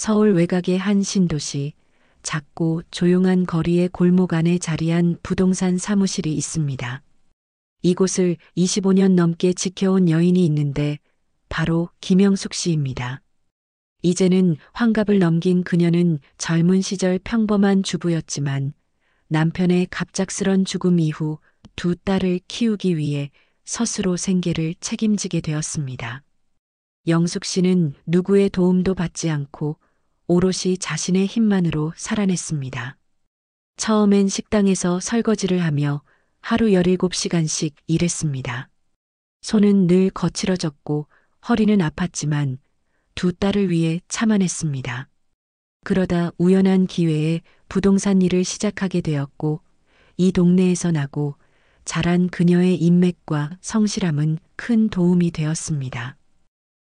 서울 외곽의 한 신도시, 작고 조용한 거리의 골목 안에 자리한 부동산 사무실이 있습니다. 이곳을 25년 넘게 지켜온 여인이 있는데 바로 김영숙 씨입니다. 이제는 환갑을 넘긴 그녀는 젊은 시절 평범한 주부였지만 남편의 갑작스런 죽음 이후 두 딸을 키우기 위해 스스로 생계를 책임지게 되었습니다. 영숙 씨는 누구의 도움도 받지 않고 오롯이 자신의 힘만으로 살아냈습니다. 처음엔 식당에서 설거지를 하며 하루 17시간씩 일했습니다. 손은 늘 거칠어졌고 허리는 아팠지만 두 딸을 위해 참아냈습니다. 그러다 우연한 기회에 부동산 일을 시작하게 되었고 이 동네에서 나고 자란 그녀의 인맥과 성실함은 큰 도움이 되었습니다.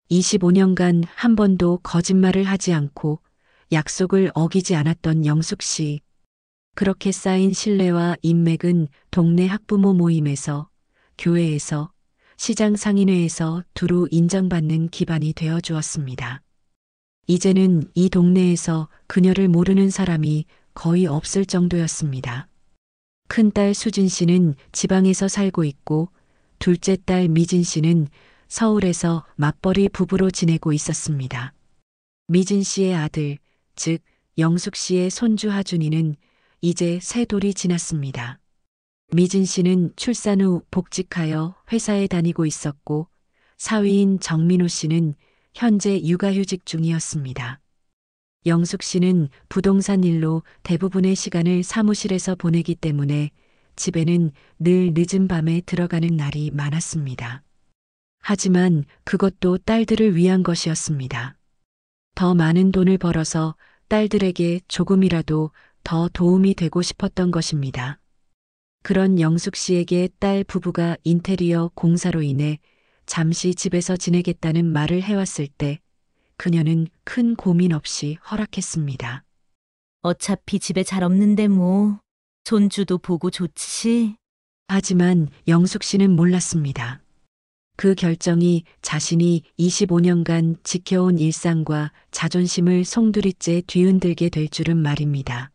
25년간 한 번도 거짓말을 하지 않고 약속을 어기지 않았던 영숙 씨. 그렇게 쌓인 신뢰와 인맥은 동네 학부모 모임에서, 교회에서, 시장 상인회에서 두루 인정받는 기반이 되어 주었습니다. 이제는 이 동네에서 그녀를 모르는 사람이 거의 없을 정도였습니다. 큰딸 수진 씨는 지방에서 살고 있고 둘째 딸 미진 씨는 서울에서 맞벌이 부부로 지내고 있었습니다. 미진 씨의 아들, 즉 영숙 씨의 손주 하준이는 이제 세 돌이 지났습니다. 미진 씨는 출산 후 복직하여 회사에 다니고 있었고 사위인 정민호 씨는 현재 육아휴직 중이었습니다. 영숙 씨는 부동산 일로 대부분의 시간을 사무실에서 보내기 때문에 집에는 늘 늦은 밤에 들어가는 날이 많았습니다. 하지만 그것도 딸들을 위한 것이었습니다. 더 많은 돈을 벌어서 딸들에게 조금이라도 더 도움이 되고 싶었던 것입니다. 그런 영숙 씨에게 딸 부부가 인테리어 공사로 인해 잠시 집에서 지내겠다는 말을 해왔을 때 그녀는 큰 고민 없이 허락했습니다. 어차피 집에 잘 없는데 뭐. 손주도 보고 좋지. 하지만 영숙 씨는 몰랐습니다. 그 결정이 자신이 25년간 지켜온 일상과 자존심을 송두리째 뒤흔들게 될 줄은 말입니다.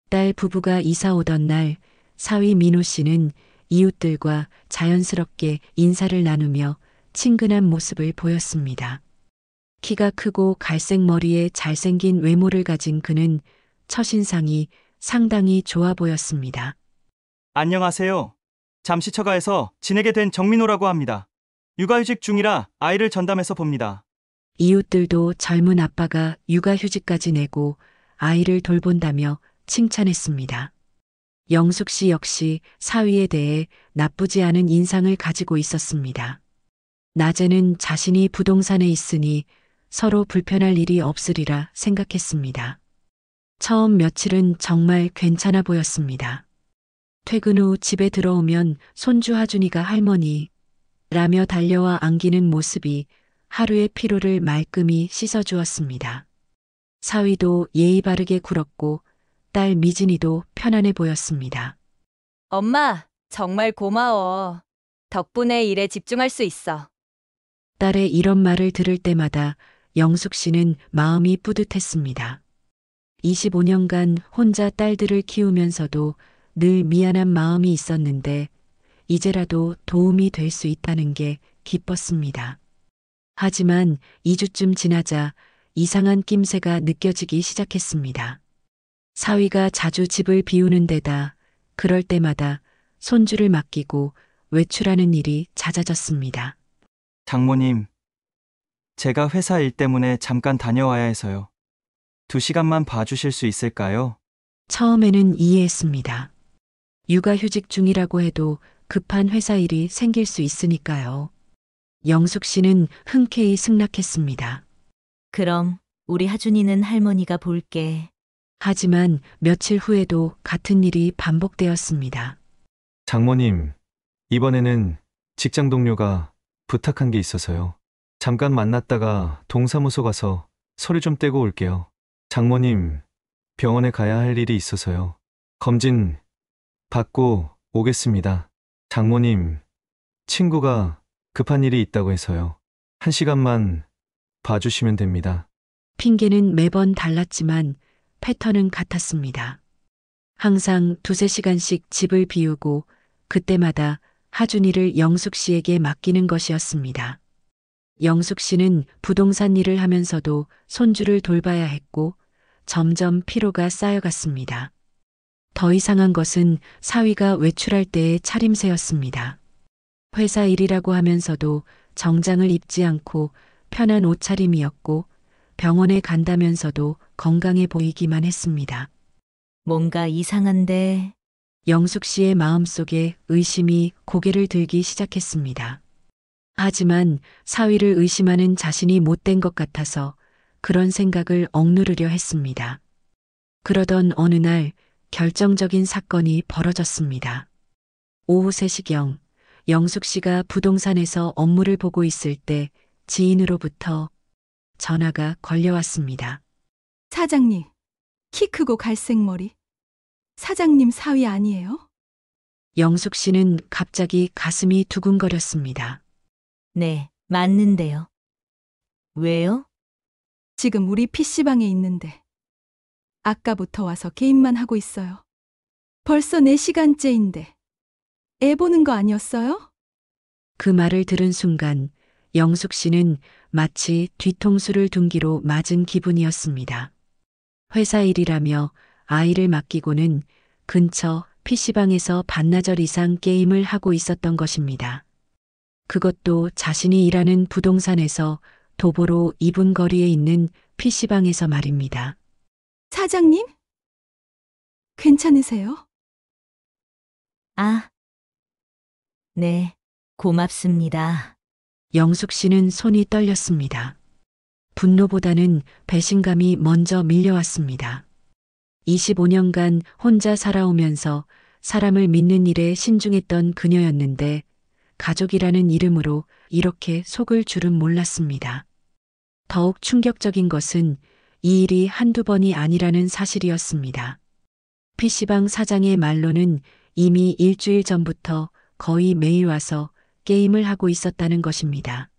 딸 부부가 이사 오던 날 사위 민호 씨는 이웃들과 자연스럽게 인사를 나누며 친근한 모습을 보였습니다. 키가 크고 갈색 머리에 잘생긴 외모를 가진 그는 첫인상이 상당히 좋아 보였습니다. 안녕하세요. 잠시 처가에서 지내게 된 정민호라고 합니다. 육아휴직 중이라 아이를 전담해서 봅니다. 이웃들도 젊은 아빠가 육아휴직까지 내고 아이를 돌본다며 칭찬했습니다. 영숙 씨 역시 사위에 대해 나쁘지 않은 인상을 가지고 있었습니다. 낮에는 자신이 부동산에 있으니 서로 불편할 일이 없으리라 생각했습니다. 처음 며칠은 정말 괜찮아 보였습니다. 퇴근 후 집에 들어오면 손주 하준이가 할머니 라며 달려와 안기는 모습이 하루의 피로를 말끔히 씻어주었습니다. 사위도 예의 바르게 굴었고 딸 미진이도 편안해 보였습니다. 엄마, 정말 고마워. 덕분에 일에 집중할 수 있어. 딸의 이런 말을 들을 때마다 영숙 씨는 마음이 뿌듯했습니다. 25년간 혼자 딸들을 키우면서도 늘 미안한 마음이 있었는데 이제라도 도움이 될 수 있다는 게 기뻤습니다. 하지만 2주쯤 지나자 이상한 낌새가 느껴지기 시작했습니다. 사위가 자주 집을 비우는 데다 그럴 때마다 손주를 맡기고 외출하는 일이 잦아졌습니다. 장모님, 제가 회사 일 때문에 잠깐 다녀와야 해서요. 2시간만 봐주실 수 있을까요? 처음에는 이해했습니다. 육아휴직 중이라고 해도 급한 회사 일이 생길 수 있으니까요. 영숙 씨는 흔쾌히 승낙했습니다. 그럼 우리 하준이는 할머니가 볼게. 하지만 며칠 후에도 같은 일이 반복되었습니다. 장모님, 이번에는 직장 동료가 부탁한 게 있어서요. 잠깐 만났다가 동사무소 가서 서류 좀 떼고 올게요. 장모님, 병원에 가야 할 일이 있어서요. 검진 받고 오겠습니다. 장모님, 친구가 급한 일이 있다고 해서요. 1시간만 봐주시면 됩니다. 핑계는 매번 달랐지만 패턴은 같았습니다. 항상 두세 시간씩 집을 비우고 그때마다 하준이를 영숙 씨에게 맡기는 것이었습니다. 영숙 씨는 부동산 일을 하면서도 손주를 돌봐야 했고 점점 피로가 쌓여갔습니다. 더 이상한 것은 사위가 외출할 때의 차림새였습니다. 회사 일이라고 하면서도 정장을 입지 않고 편한 옷차림이었고 병원에 간다면서도 건강해 보이기만 했습니다. 뭔가 이상한데. 영숙 씨의 마음속에 의심이 고개를 들기 시작했습니다. 하지만 사위를 의심하는 자신이 못된 것 같아서 그런 생각을 억누르려 했습니다. 그러던 어느 날 결정적인 사건이 벌어졌습니다. 오후 3시경 영숙 씨가 부동산에서 업무를 보고 있을 때 지인으로부터 전화가 걸려왔습니다. 사장님, 키 크고 갈색머리. 사장님 사위 아니에요? 영숙 씨는 갑자기 가슴이 두근거렸습니다. 네, 맞는데요. 왜요? 지금 우리 PC방에 있는데 아까부터 와서 게임만 하고 있어요. 벌써 4시간째인데 애 보는 거 아니었어요? 그 말을 들은 순간 영숙 씨는 마치 뒤통수를 둔기로 맞은 기분이었습니다. 회사 일이라며 아이를 맡기고는 근처 PC방에서 반나절 이상 게임을 하고 있었던 것입니다. 그것도 자신이 일하는 부동산에서 도보로 2분 거리에 있는 PC방에서 말입니다. 사장님? 괜찮으세요? 아, 네, 고맙습니다. 영숙 씨는 손이 떨렸습니다. 분노보다는 배신감이 먼저 밀려왔습니다. 25년간 혼자 살아오면서 사람을 믿는 일에 신중했던 그녀였는데 가족이라는 이름으로 이렇게 속을 줄은 몰랐습니다. 더욱 충격적인 것은 이 일이 한두 번이 아니라는 사실이었습니다. PC방 사장의 말로는 이미 일주일 전부터 거의 매일 와서 게임을 하고 있었다는 것입니다.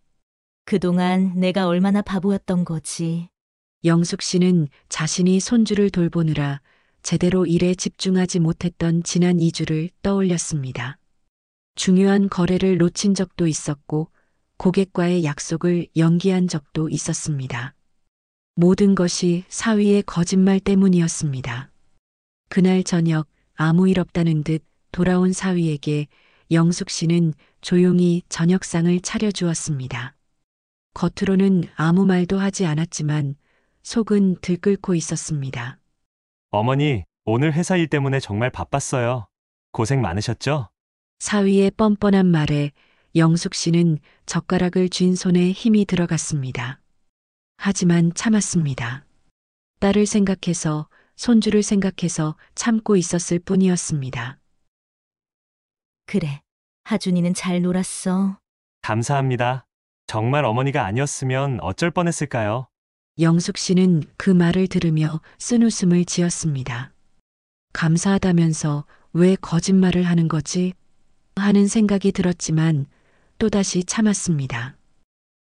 그동안 내가 얼마나 바보였던 거지. 영숙 씨는 자신이 손주를 돌보느라 제대로 일에 집중하지 못했던 지난 2주를 떠올렸습니다. 중요한 거래를 놓친 적도 있었고 고객과의 약속을 연기한 적도 있었습니다. 모든 것이 사위의 거짓말 때문이었습니다. 그날 저녁 아무 일 없다는 듯 돌아온 사위에게 영숙 씨는 조용히 저녁상을 차려주었습니다. 겉으로는 아무 말도 하지 않았지만 속은 들끓고 있었습니다. 어머니, 오늘 회사 일 때문에 정말 바빴어요. 고생 많으셨죠? 사위의 뻔뻔한 말에 영숙 씨는 젓가락을 쥔 손에 힘이 들어갔습니다. 하지만 참았습니다. 딸을 생각해서 손주를 생각해서 참고 있었을 뿐이었습니다. 그래, 하준이는 잘 놀았어. 감사합니다. 정말 어머니가 아니었으면 어쩔 뻔했을까요? 영숙 씨는 그 말을 들으며 쓴웃음을 지었습니다. 감사하다면서 왜 거짓말을 하는 거지? 하는 생각이 들었지만 또다시 참았습니다.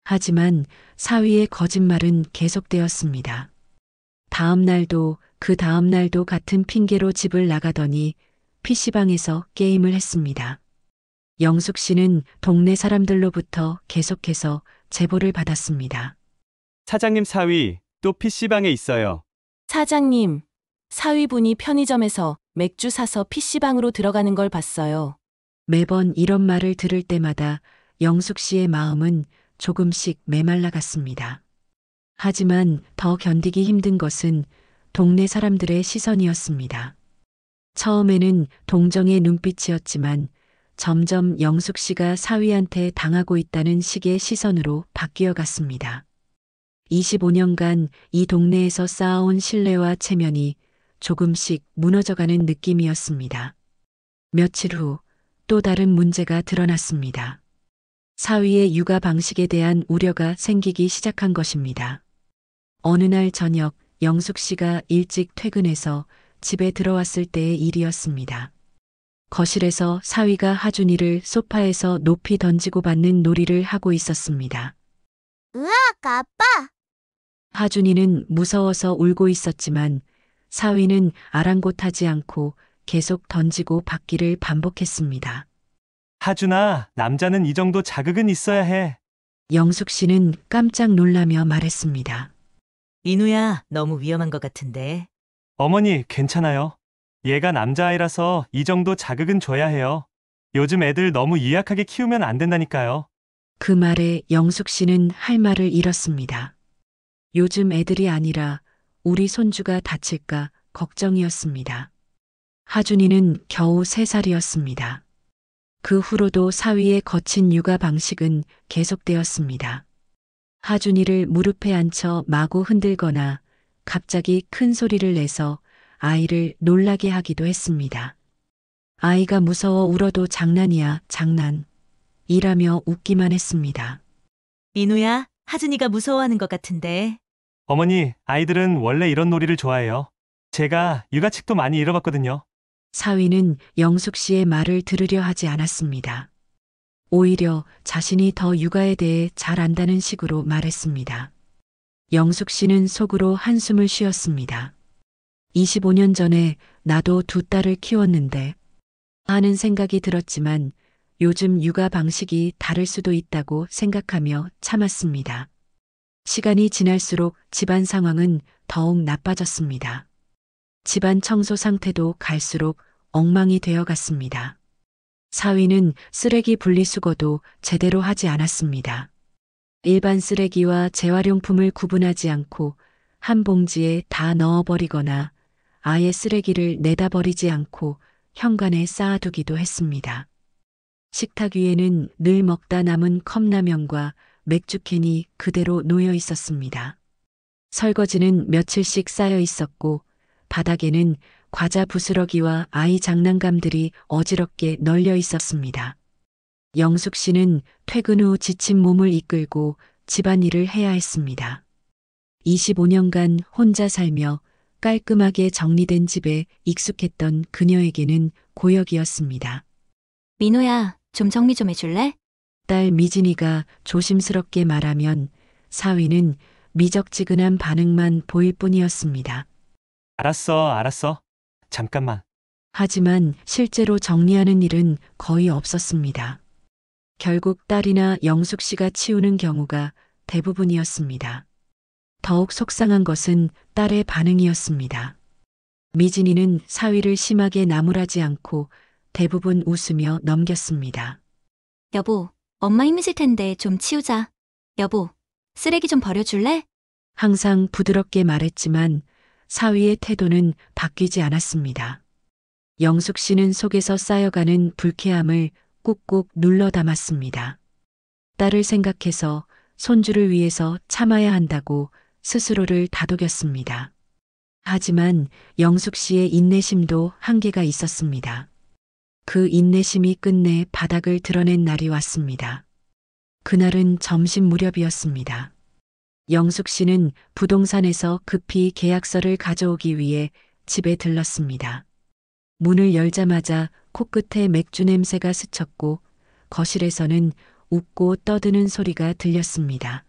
하지만 사위의 거짓말은 계속되었습니다. 다음 날도 그 다음 날도 같은 핑계로 집을 나가더니 PC방에서 게임을 했습니다. 영숙 씨는 동네 사람들로부터 계속해서 제보를 받았습니다. 사장님 사위, 또 PC방에 있어요. 사장님, 사위분이 편의점에서 맥주 사서 PC방으로 들어가는 걸 봤어요. 매번 이런 말을 들을 때마다 영숙 씨의 마음은 조금씩 메말라갔습니다. 하지만 더 견디기 힘든 것은 동네 사람들의 시선이었습니다. 처음에는 동정의 눈빛이었지만 점점 영숙 씨가 사위한테 당하고 있다는 식의 시선으로 바뀌어 갔습니다. 25년간 이 동네에서 쌓아온 신뢰와 체면이 조금씩 무너져가는 느낌이었습니다. 며칠 후 또 다른 문제가 드러났습니다. 사위의 육아 방식에 대한 우려가 생기기 시작한 것입니다. 어느 날 저녁 영숙 씨가 일찍 퇴근해서 집에 들어왔을 때의 일이었습니다. 거실에서 사위가 하준이를 소파에서 높이 던지고 받는 놀이를 하고 있었습니다. 으악, 아빠! 하준이는 무서워서 울고 있었지만 사위는 아랑곳하지 않고 계속 던지고 받기를 반복했습니다. 하준아, 남자는 이 정도 자극은 있어야 해. 영숙 씨는 깜짝 놀라며 말했습니다. 민우야, 너무 위험한 것 같은데. 어머니, 괜찮아요. 얘가 남자아이라서 이 정도 자극은 줘야 해요. 요즘 애들 너무 유약하게 키우면 안 된다니까요. 그 말에 영숙 씨는 할 말을 잃었습니다. 요즘 애들이 아니라 우리 손주가 다칠까 걱정이었습니다. 하준이는 겨우 3살이었습니다. 그 후로도 사위의 거친 육아 방식은 계속되었습니다. 하준이를 무릎에 앉혀 마구 흔들거나 갑자기 큰 소리를 내서 아이를 놀라게 하기도 했습니다. 아이가 무서워 울어도 장난이야, 장난. 이라며 웃기만 했습니다. 민우야, 하준이가 무서워하는 것 같은데. 어머니, 아이들은 원래 이런 놀이를 좋아해요. 제가 육아책도 많이 읽어봤거든요. 사위는 영숙 씨의 말을 들으려 하지 않았습니다. 오히려 자신이 더 육아에 대해 잘 안다는 식으로 말했습니다. 영숙 씨는 속으로 한숨을 쉬었습니다. 25년 전에 나도 2딸을 키웠는데 하는 생각이 들었지만 요즘 육아 방식이 다를 수도 있다고 생각하며 참았습니다. 시간이 지날수록 집안 상황은 더욱 나빠졌습니다. 집안 청소 상태도 갈수록 엉망이 되어 갔습니다. 사위는 쓰레기 분리수거도 제대로 하지 않았습니다. 일반 쓰레기와 재활용품을 구분하지 않고 한 봉지에 다 넣어버리거나 아예 쓰레기를 내다 버리지 않고 현관에 쌓아두기도 했습니다. 식탁 위에는 늘 먹다 남은 컵라면과 맥주캔이 그대로 놓여 있었습니다. 설거지는 며칠씩 쌓여 있었고 바닥에는 과자 부스러기와 아이 장난감들이 어지럽게 널려 있었습니다. 영숙 씨는 퇴근 후 지친 몸을 이끌고 집안일을 해야 했습니다. 25년간 혼자 살며 깔끔하게 정리된 집에 익숙했던 그녀에게는 고역이었습니다. 민호야, 좀 정리 좀 해줄래? 딸 미진이가 조심스럽게 말하면 사위는 미적지근한 반응만 보일 뿐이었습니다. 알았어. 잠깐만. 하지만 실제로 정리하는 일은 거의 없었습니다. 결국 딸이나 영숙 씨가 치우는 경우가 대부분이었습니다. 더욱 속상한 것은 딸의 반응이었습니다. 미진이는 사위를 심하게 나무라지 않고 대부분 웃으며 넘겼습니다. 여보, 엄마 힘드실 텐데 좀 치우자. 여보, 쓰레기 좀 버려줄래? 항상 부드럽게 말했지만 사위의 태도는 바뀌지 않았습니다. 영숙 씨는 속에서 쌓여가는 불쾌함을 꾹꾹 눌러 담았습니다. 딸을 생각해서 손주를 위해서 참아야 한다고 스스로를 다독였습니다. 하지만 영숙 씨의 인내심도 한계가 있었습니다. 그 인내심이 끝내 바닥을 드러낸 날이 왔습니다. 그날은 점심 무렵이었습니다. 영숙 씨는 부동산에서 급히 계약서를 가져오기 위해 집에 들렀습니다. 문을 열자마자 코끝에 맥주 냄새가 스쳤고 거실에서는 웃고 떠드는 소리가 들렸습니다.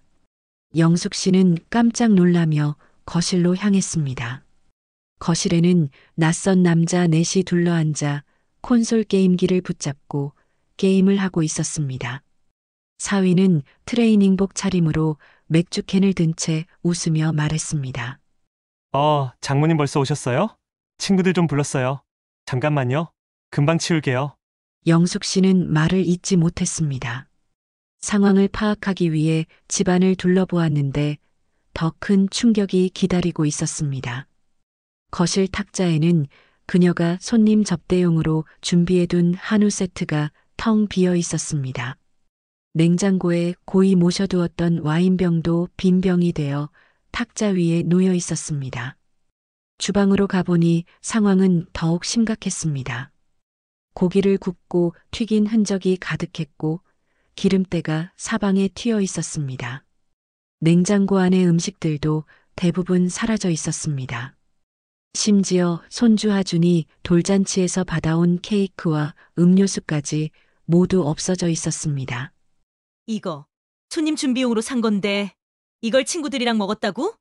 영숙 씨는 깜짝 놀라며 거실로 향했습니다. 거실에는 낯선 남자 넷이 둘러앉아 콘솔 게임기를 붙잡고 게임을 하고 있었습니다. 사위는 트레이닝복 차림으로 맥주캔을 든 채 웃으며 말했습니다. 장모님 벌써 오셨어요? 친구들 좀 불렀어요. 잠깐만요. 금방 치울게요. 영숙 씨는 말을 잇지 못했습니다. 상황을 파악하기 위해 집안을 둘러보았는데 더 큰 충격이 기다리고 있었습니다. 거실 탁자에는 그녀가 손님 접대용으로 준비해둔 한우 세트가 텅 비어 있었습니다. 냉장고에 고이 모셔두었던 와인병도 빈 병이 되어 탁자 위에 놓여 있었습니다. 주방으로 가보니 상황은 더욱 심각했습니다. 고기를 굽고 튀긴 흔적이 가득했고 기름때가 사방에 튀어 있었습니다. 냉장고 안의 음식들도 대부분 사라져 있었습니다. 심지어 손주 하준이 돌잔치에서 받아온 케이크와 음료수까지 모두 없어져 있었습니다. 이거 손님 준비용으로 산 건데 이걸 친구들이랑 먹었다고?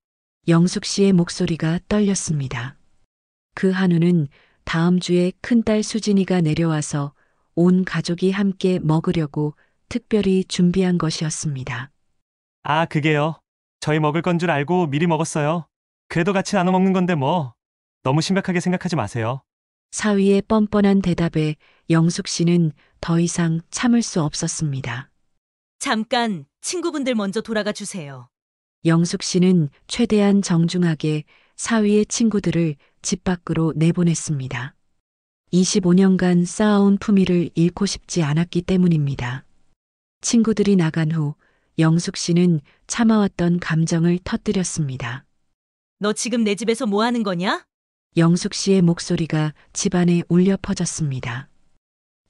영숙 씨의 목소리가 떨렸습니다. 그 한우는 다음 주에 큰딸 수진이가 내려와서 온 가족이 함께 먹으려고 특별히 준비한 것이었습니다. 아, 그게요. 저희 먹을 건 줄 알고 미리 먹었어요. 그래도 같이 나눠 먹는 건데 뭐. 너무 심각하게 생각하지 마세요. 사위의 뻔뻔한 대답에 영숙 씨는 더 이상 참을 수 없었습니다. 잠깐 친구분들 먼저 돌아가 주세요. 영숙 씨는 최대한 정중하게 사위의 친구들을 집 밖으로 내보냈습니다. 25년간 쌓아온 품위를 잃고 싶지 않았기 때문입니다. 친구들이 나간 후 영숙 씨는 참아왔던 감정을 터뜨렸습니다. 너 지금 내 집에서 뭐 하는 거냐? 영숙 씨의 목소리가 집안에 울려 퍼졌습니다.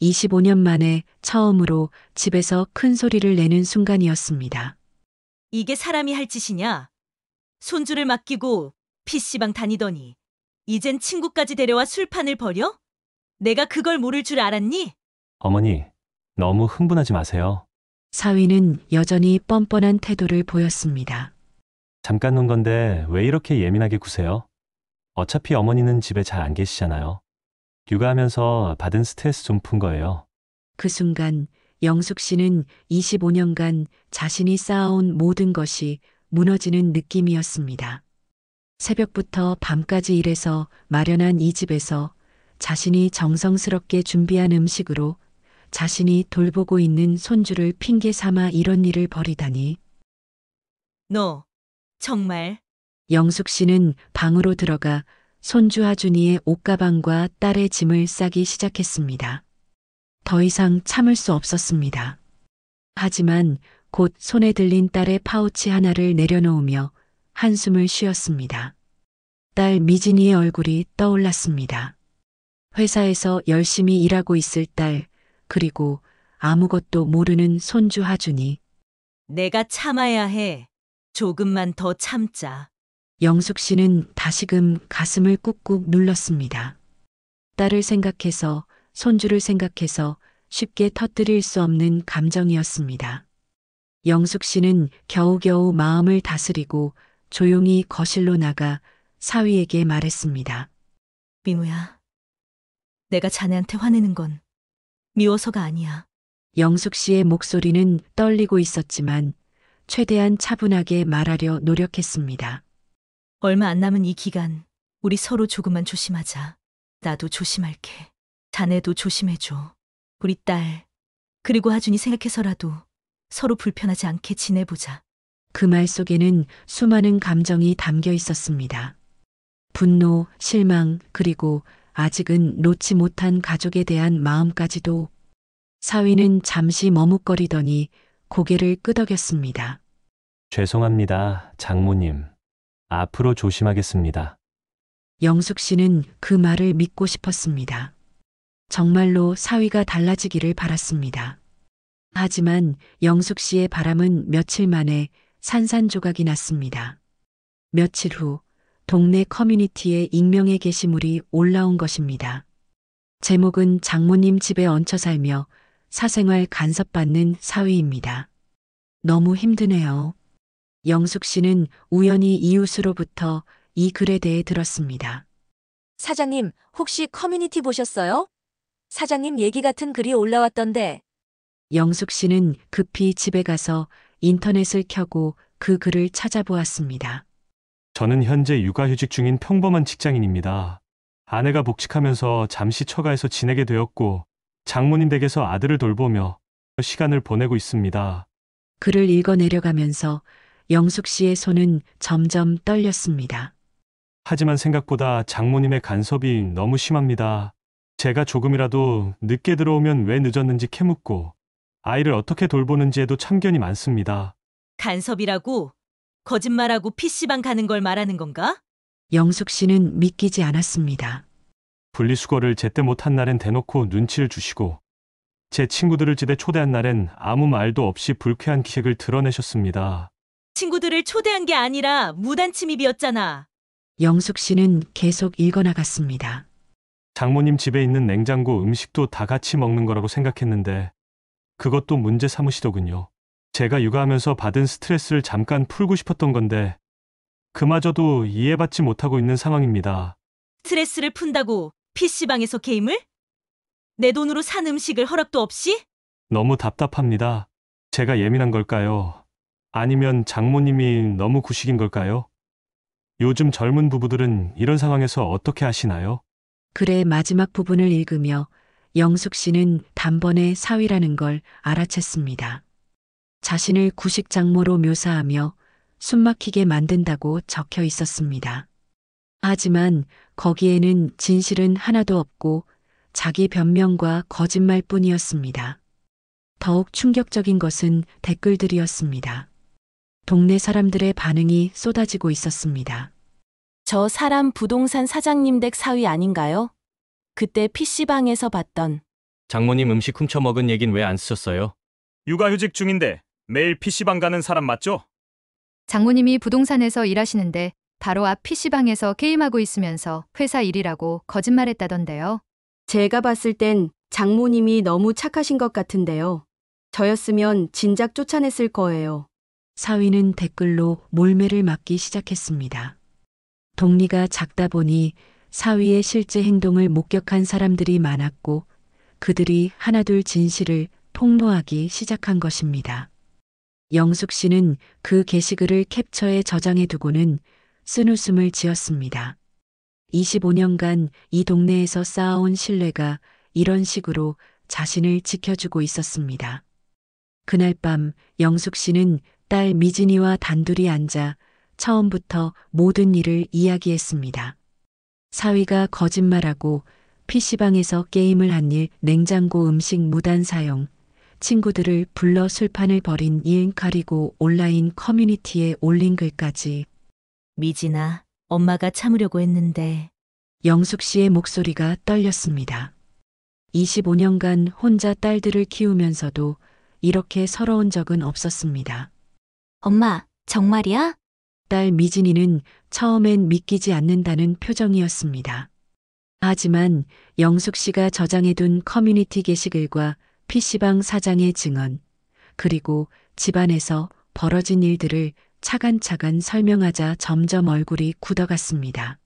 25년 만에 처음으로 집에서 큰 소리를 내는 순간이었습니다. 이게 사람이 할 짓이냐? 손주를 맡기고 PC방 다니더니 이젠 친구까지 데려와 술판을 벌여? 내가 그걸 모를 줄 알았니? 어머니, 너무 흥분하지 마세요. 사위는 여전히 뻔뻔한 태도를 보였습니다. 잠깐 논 건데 왜 이렇게 예민하게 구세요? 어차피 어머니는 집에 잘 안 계시잖아요. 육아하면서 받은 스트레스 좀 푼 거예요. 그 순간 영숙 씨는 25년간 자신이 쌓아온 모든 것이 무너지는 느낌이었습니다. 새벽부터 밤까지 일해서 마련한 이 집에서 자신이 정성스럽게 준비한 음식으로 자신이 돌보고 있는 손주를 핑계 삼아 이런 일을 벌이다니. 너 정말 영숙 씨는 방으로 들어가 손주 하준이의 옷가방과 딸의 짐을 싸기 시작했습니다. 더 이상 참을 수 없었습니다. 하지만 곧 손에 들린 딸의 파우치 하나를 내려놓으며 한숨을 쉬었습니다. 딸 미진이의 얼굴이 떠올랐습니다. 회사에서 열심히 일하고 있을 딸, 그리고 아무것도 모르는 손주 하준이. 내가 참아야 해. 조금만 더 참자. 영숙 씨는 다시금 가슴을 꾹꾹 눌렀습니다. 딸을 생각해서, 손주를 생각해서 쉽게 터뜨릴 수 없는 감정이었습니다. 영숙 씨는 겨우겨우 마음을 다스리고 조용히 거실로 나가 사위에게 말했습니다. 민우야, 내가 자네한테 화내는 건 미워서가 아니야. 영숙 씨의 목소리는 떨리고 있었지만 최대한 차분하게 말하려 노력했습니다. 얼마 안 남은 이 기간 우리 서로 조금만 조심하자. 나도 조심할게. 자네도 조심해줘. 우리 딸, 그리고 하준이 생각해서라도 서로 불편하지 않게 지내보자. 그 말 속에는 수많은 감정이 담겨 있었습니다. 분노, 실망, 그리고 아직은 놓지 못한 가족에 대한 마음까지도. 사위는 잠시 머뭇거리더니 고개를 끄덕였습니다. 죄송합니다, 장모님. 앞으로 조심하겠습니다. 영숙 씨는 그 말을 믿고 싶었습니다. 정말로 사위가 달라지기를 바랐습니다. 하지만 영숙 씨의 바람은 며칠 만에 산산조각이 났습니다. 며칠 후 동네 커뮤니티에 익명의 게시물이 올라온 것입니다. 제목은 장모님 집에 얹혀 살며 사생활 간섭받는 사위입니다. 너무 힘드네요. 영숙 씨는 우연히 이웃으로부터 이 글에 대해 들었습니다. 사장님, 혹시 커뮤니티 보셨어요? 사장님 얘기 같은 글이 올라왔던데. 영숙 씨는 급히 집에 가서 인터넷을 켜고 그 글을 찾아보았습니다. 저는 현재 육아휴직 중인 평범한 직장인입니다. 아내가 복직하면서 잠시 처가에서 지내게 되었고 장모님 댁에서 아들을 돌보며 시간을 보내고 있습니다. 글을 읽어 내려가면서 영숙 씨의 손은 점점 떨렸습니다. 하지만 생각보다 장모님의 간섭이 너무 심합니다. 제가 조금이라도 늦게 들어오면 왜 늦었는지 캐묻고 아이를 어떻게 돌보는지에도 참견이 많습니다. 간섭이라고? 거짓말하고 PC방 가는 걸 말하는 건가? 영숙 씨는 믿기지 않았습니다. 분리수거를 제때 못한 날엔 대놓고 눈치를 주시고 제 친구들을 집에 초대한 날엔 아무 말도 없이 불쾌한 기색을 드러내셨습니다. 친구들을 초대한 게 아니라 무단 침입이었잖아. 영숙 씨는 계속 읽어나갔습니다. 장모님 집에 있는 냉장고 음식도 다 같이 먹는 거라고 생각했는데 그것도 문제 삼으시더군요. 제가 육아하면서 받은 스트레스를 잠깐 풀고 싶었던 건데 그마저도 이해받지 못하고 있는 상황입니다. 스트레스를 푼다고 PC방에서 게임을? 내 돈으로 산 음식을 허락도 없이? 너무 답답합니다. 제가 예민한 걸까요? 아니면 장모님이 너무 구식인 걸까요? 요즘 젊은 부부들은 이런 상황에서 어떻게 하시나요? 글의 마지막 부분을 읽으며 영숙 씨는 단번에 사위라는 걸 알아챘습니다. 자신을 구식 장모로 묘사하며 숨막히게 만든다고 적혀 있었습니다. 하지만 거기에는 진실은 하나도 없고 자기 변명과 거짓말뿐이었습니다. 더욱 충격적인 것은 댓글들이었습니다. 동네 사람들의 반응이 쏟아지고 있었습니다. 저 사람 부동산 사장님 댁 사위 아닌가요? 그때 PC방에서 봤던. 장모님 음식 훔쳐 먹은 얘긴 왜 안 쓰셨어요? 육아휴직 중인데 매일 PC방 가는 사람 맞죠? 장모님이 부동산에서 일하시는데 바로 앞 PC방에서 게임하고 있으면서 회사 일이라고 거짓말했다던데요. 제가 봤을 땐 장모님이 너무 착하신 것 같은데요. 저였으면 진작 쫓아냈을 거예요. 사위는 댓글로 몰매를 맞기 시작했습니다. 동리가 작다 보니 사위의 실제 행동을 목격한 사람들이 많았고 그들이 하나둘 진실을 폭로하기 시작한 것입니다. 영숙 씨는 그 게시글을 캡처해 저장해 두고는 쓴웃음을 지었습니다. 25년간 이 동네에서 쌓아온 신뢰가 이런 식으로 자신을 지켜주고 있었습니다. 그날 밤 영숙 씨는 딸 미진이와 단둘이 앉아 처음부터 모든 일을 이야기했습니다. 사위가 거짓말하고 PC방에서 게임을 한 일, 냉장고 음식 무단 사용, 친구들을 불러 술판을 벌인 일, 그리고 온라인 커뮤니티에 올린 글까지. 미진아, 엄마가 참으려고 했는데. 영숙 씨의 목소리가 떨렸습니다. 25년간 혼자 딸들을 키우면서도 이렇게 서러운 적은 없었습니다. 엄마, 정말이야? 딸 미진이는 처음엔 믿기지 않는다는 표정이었습니다. 하지만 영숙 씨가 저장해둔 커뮤니티 게시글과 PC방 사장의 증언, 그리고 집안에서 벌어진 일들을 차근차근 설명하자 점점 얼굴이 굳어갔습니다.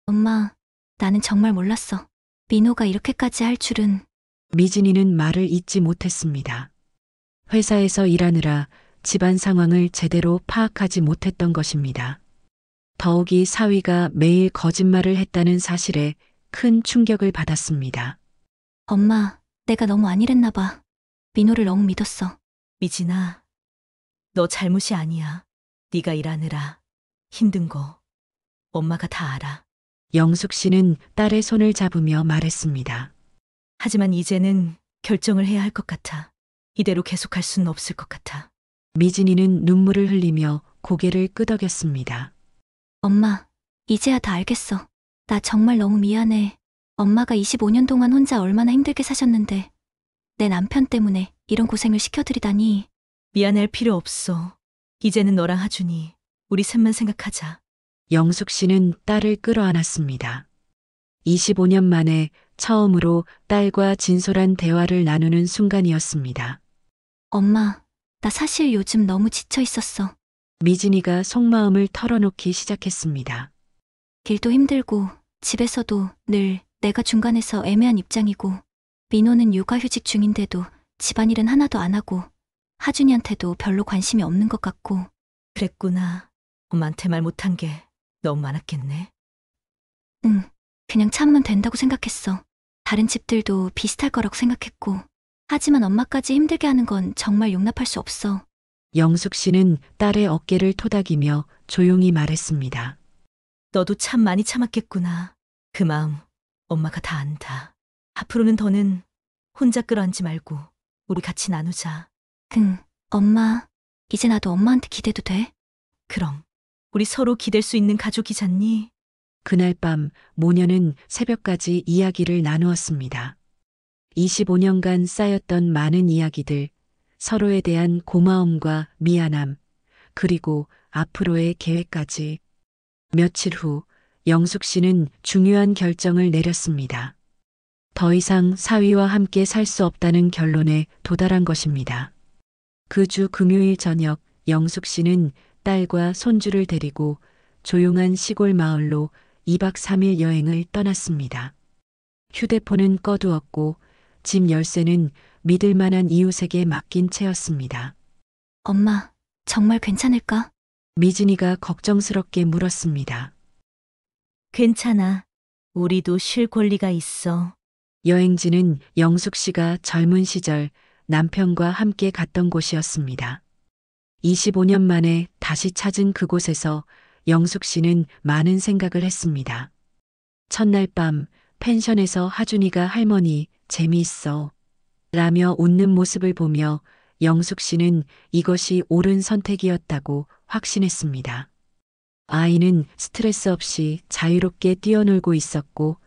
엄마, 나는 정말 몰랐어. 민호가 이렇게까지 할 줄은. 미진이는 말을 잇지 못했습니다. 회사에서 일하느라 집안 상황을 제대로 파악하지 못했던 것입니다. 더욱이 사위가 매일 거짓말을 했다는 사실에 큰 충격을 받았습니다. 엄마, 내가 너무 안일했나 봐. 민호를 너무 믿었어. 미진아, 너 잘못이 아니야. 네가 일하느라 힘든 거 엄마가 다 알아. 영숙 씨는 딸의 손을 잡으며 말했습니다. 하지만 이제는 결정을 해야 할 것 같아. 이대로 계속할 수는 없을 것 같아. 미진이는 눈물을 흘리며 고개를 끄덕였습니다. 엄마, 이제야 다 알겠어. 나 정말 너무 미안해. 엄마가 25년 동안 혼자 얼마나 힘들게 사셨는데 내 남편 때문에 이런 고생을 시켜드리다니. 미안할 필요 없어. 이제는 너랑 하준이 우리 셋만 생각하자. 영숙 씨는 딸을 끌어안았습니다. 25년 만에 처음으로 딸과 진솔한 대화를 나누는 순간이었습니다. 엄마, 나 사실 요즘 너무 지쳐 있었어. 미진이가 속마음을 털어놓기 시작했습니다. 길도 힘들고 집에서도 늘 내가 중간에서 애매한 입장이고 민호는 육아휴직 중인데도 집안일은 하나도 안 하고 하준이한테도 별로 관심이 없는 것 같고. 그랬구나. 엄마한테 말 못한 게 너무 많았겠네. 응, 그냥 참으면 된다고 생각했어. 다른 집들도 비슷할 거라고 생각했고. 하지만 엄마까지 힘들게 하는 건 정말 용납할 수 없어. 영숙 씨는 딸의 어깨를 토닥이며 조용히 말했습니다. 너도 참 많이 참았겠구나. 그 마음 엄마가 다 안다. 앞으로는 더는 혼자 끌어안지 말고 우리 같이 나누자. 응, 엄마. 이제 나도 엄마한테 기대도 돼? 그럼 우리 서로 기댈 수 있는 가족이잖니? 그날 밤 모녀는 새벽까지 이야기를 나누었습니다. 25년간 쌓였던 많은 이야기들, 서로에 대한 고마움과 미안함, 그리고 앞으로의 계획까지. 며칠 후 영숙 씨는 중요한 결정을 내렸습니다. 더 이상 사위와 함께 살 수 없다는 결론에 도달한 것입니다. 그 주 금요일 저녁 영숙 씨는 딸과 손주를 데리고 조용한 시골 마을로 2박 3일 여행을 떠났습니다. 휴대폰은 꺼두었고 집 열쇠는 믿을 만한 이웃에게 맡긴 채였습니다. 엄마, 정말 괜찮을까? 미진이가 걱정스럽게 물었습니다. 괜찮아. 우리도 쉴 권리가 있어. 여행지는 영숙 씨가 젊은 시절 남편과 함께 갔던 곳이었습니다. 25년 만에 다시 찾은 그곳에서 영숙 씨는 많은 생각을 했습니다. 첫날 밤 펜션에서 하준이가 할머니 재미있어 라며 웃는 모습을 보며 영숙 씨는 이것이 옳은 선택이었다고 확신했습니다. 아이는 스트레스 없이 자유롭게 뛰어놀고 있었고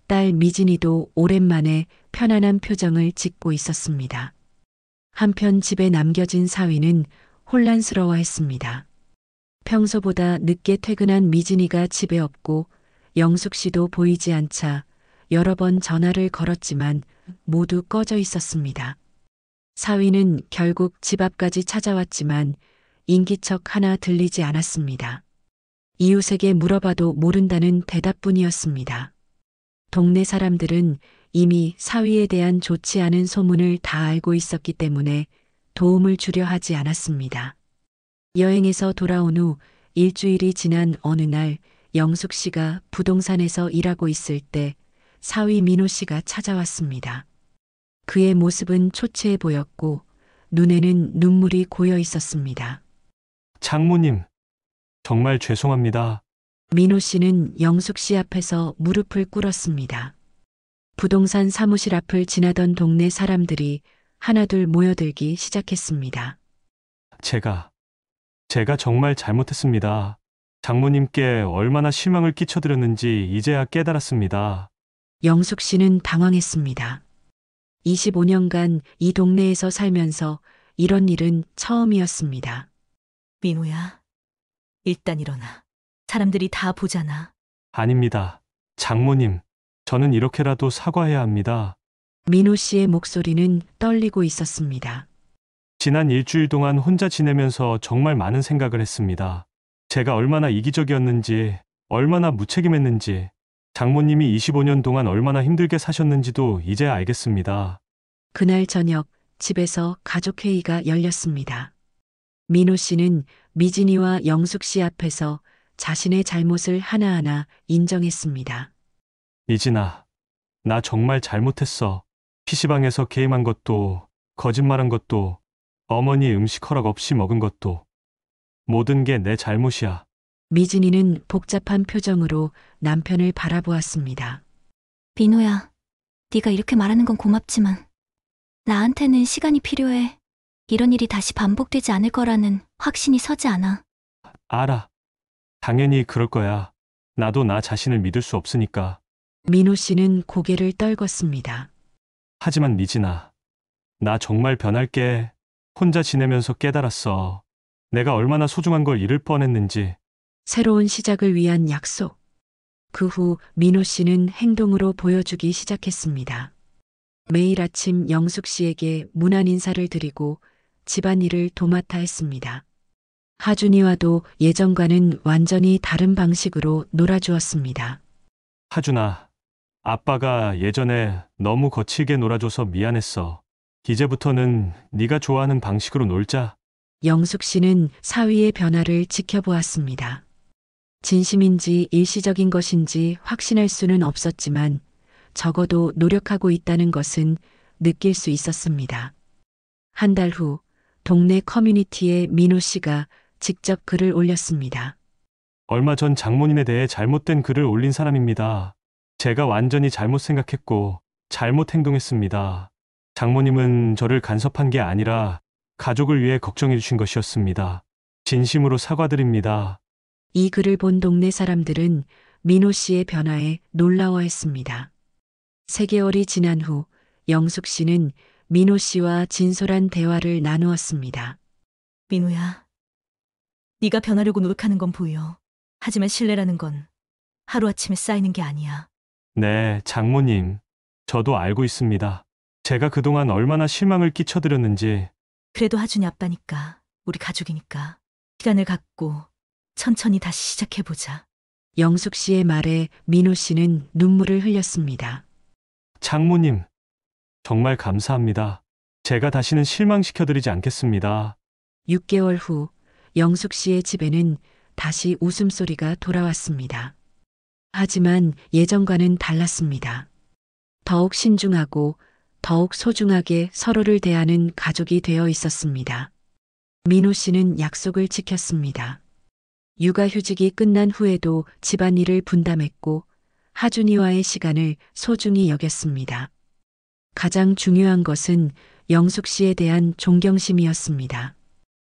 딸 미진이도 오랜만에 편안한 표정을 짓고 있었습니다. 한편 집에 남겨진 사위는 혼란스러워했습니다. 평소보다 늦게 퇴근한 미진이가 집에 없고 영숙 씨도 보이지 않자 여러 번 전화를 걸었지만 모두 꺼져 있었습니다. 사위는 결국 집 앞까지 찾아왔지만 인기척 하나 들리지 않았습니다. 이웃에게 물어봐도 모른다는 대답뿐이었습니다. 동네 사람들은 이미 사위에 대한 좋지 않은 소문을 다 알고 있었기 때문에 도움을 주려 하지 않았습니다. 여행에서 돌아온 후 일주일이 지난 어느 날 영숙 씨가 부동산에서 일하고 있을 때 사위 민호 씨가 찾아왔습니다. 그의 모습은 초췌해 보였고 눈에는 눈물이 고여 있었습니다. 장모님, 정말 죄송합니다. 민호 씨는 영숙 씨 앞에서 무릎을 꿇었습니다. 부동산 사무실 앞을 지나던 동네 사람들이 하나둘 모여들기 시작했습니다. 제가 정말 잘못했습니다. 장모님께 얼마나 실망을 끼쳐드렸는지 이제야 깨달았습니다. 영숙 씨는 당황했습니다. 25년간 이 동네에서 살면서 이런 일은 처음이었습니다. 민호야, 일단 일어나. 사람들이 다 보잖아. 아닙니다. 장모님, 저는 이렇게라도 사과해야 합니다. 민호 씨의 목소리는 떨리고 있었습니다. 지난 일주일 동안 혼자 지내면서 정말 많은 생각을 했습니다. 제가 얼마나 이기적이었는지, 얼마나 무책임했는지, 장모님이 25년 동안 얼마나 힘들게 사셨는지도 이제 알겠습니다. 그날 저녁 집에서 가족회의가 열렸습니다. 민호 씨는 미진이와 영숙 씨 앞에서 자신의 잘못을 하나하나 인정했습니다. 미진아, 나 정말 잘못했어. PC방에서 게임한 것도, 거짓말한 것도, 어머니 음식 허락 없이 먹은 것도, 모든 게 내 잘못이야. 미진이는 복잡한 표정으로 남편을 바라보았습니다. 민호야, 네가 이렇게 말하는 건 고맙지만 나한테는 시간이 필요해. 이런 일이 다시 반복되지 않을 거라는 확신이 서지 않아. 알아. 당연히 그럴 거야. 나도 나 자신을 믿을 수 없으니까. 민호 씨는 고개를 떨궜습니다. 하지만 미진아, 나 정말 변할게. 혼자 지내면서 깨달았어. 내가 얼마나 소중한 걸 잃을 뻔했는지. 새로운 시작을 위한 약속. 그 후 민호 씨는 행동으로 보여주기 시작했습니다. 매일 아침 영숙 씨에게 문안 인사를 드리고 집안일을 도맡아 했습니다. 하준이와도 예전과는 완전히 다른 방식으로 놀아주었습니다. 하준아, 아빠가 예전에 너무 거칠게 놀아줘서 미안했어. 이제부터는 네가 좋아하는 방식으로 놀자. 영숙 씨는 사위의 변화를 지켜보았습니다. 진심인지 일시적인 것인지 확신할 수는 없었지만 적어도 노력하고 있다는 것은 느낄 수 있었습니다. 한 달 후 동네 커뮤니티에 민호 씨가 직접 글을 올렸습니다. 얼마 전 장모님에 대해 잘못된 글을 올린 사람입니다. 제가 완전히 잘못 생각했고 잘못 행동했습니다. 장모님은 저를 간섭한 게 아니라 가족을 위해 걱정해 주신 것이었습니다. 진심으로 사과드립니다. 이 글을 본 동네 사람들은 민호 씨의 변화에 놀라워했습니다. 3개월이 지난 후 영숙 씨는 민호 씨와 진솔한 대화를 나누었습니다. 민호야, 네가 변하려고 노력하는 건 보여. 하지만 신뢰라는 건 하루아침에 쌓이는 게 아니야. 네, 장모님. 저도 알고 있습니다. 제가 그동안 얼마나 실망을 끼쳐드렸는지. 그래도 하준이 아빠니까, 우리 가족이니까. 시간을 갖고 천천히 다시 시작해보자. 영숙 씨의 말에 민호 씨는 눈물을 흘렸습니다. 장모님, 정말 감사합니다. 제가 다시는 실망시켜드리지 않겠습니다. 6개월 후 영숙 씨의 집에는 다시 웃음소리가 돌아왔습니다. 하지만 예전과는 달랐습니다. 더욱 신중하고 더욱 소중하게 서로를 대하는 가족이 되어 있었습니다. 민호 씨는 약속을 지켰습니다. 육아휴직이 끝난 후에도 집안일을 분담했고 하준이와의 시간을 소중히 여겼습니다. 가장 중요한 것은 영숙 씨에 대한 존경심이었습니다.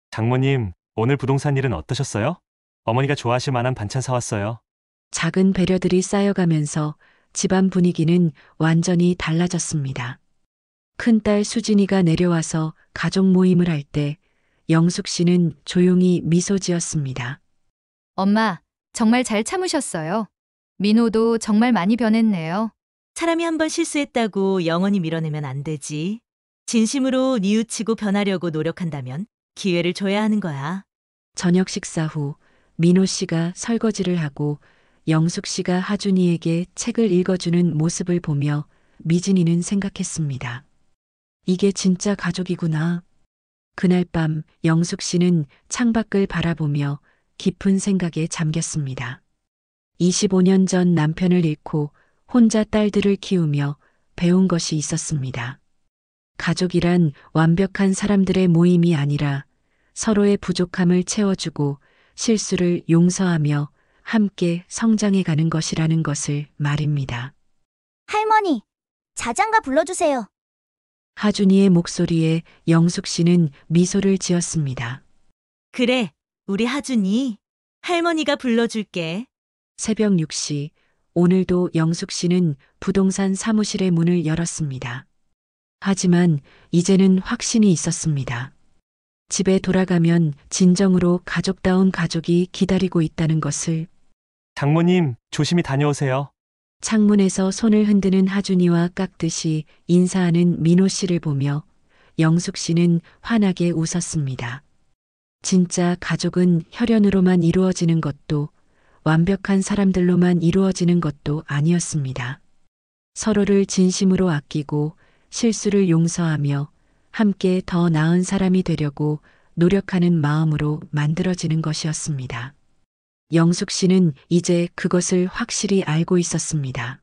장모님, 오늘 부동산 일은 어떠셨어요? 어머니가 좋아하실 만한 반찬 사왔어요. 작은 배려들이 쌓여가면서 집안 분위기는 완전히 달라졌습니다. 큰딸 수진이가 내려와서 가족 모임을 할 때 영숙 씨는 조용히 미소 지었습니다. 엄마, 정말 잘 참으셨어요. 민호도 정말 많이 변했네요. 사람이 한번 실수했다고 영원히 밀어내면 안 되지. 진심으로 뉘우치고 변하려고 노력한다면 기회를 줘야 하는 거야. 저녁 식사 후 민호 씨가 설거지를 하고 영숙 씨가 하준이에게 책을 읽어주는 모습을 보며 미진이는 생각했습니다. 이게 진짜 가족이구나. 그날 밤 영숙 씨는 창밖을 바라보며 깊은 생각에 잠겼습니다. 25년 전 남편을 잃고 혼자 딸들을 키우며 배운 것이 있었습니다. 가족이란 완벽한 사람들의 모임이 아니라 서로의 부족함을 채워주고 실수를 용서하며 함께 성장해 가는 것이라는 것을 말입니다. 할머니, 자장가 불러주세요. 하준이의 목소리에 영숙 씨는 미소를 지었습니다. 그래, 우리 하준이. 할머니가 불러줄게. 새벽 6시, 오늘도 영숙 씨는 부동산 사무실의 문을 열었습니다. 하지만 이제는 확신이 있었습니다. 집에 돌아가면 진정으로 가족다운 가족이 기다리고 있다는 것을. 장모님, 조심히 다녀오세요. 창문에서 손을 흔드는 하준이와 깍듯이 인사하는 민호 씨를 보며 영숙 씨는 환하게 웃었습니다. 진짜 가족은 혈연으로만 이루어지는 것도 완벽한 사람들로만 이루어지는 것도 아니었습니다. 서로를 진심으로 아끼고 실수를 용서하며 함께 더 나은 사람이 되려고 노력하는 마음으로 만들어지는 것이었습니다. 영숙 씨는 이제 그것을 확실히 알고 있었습니다.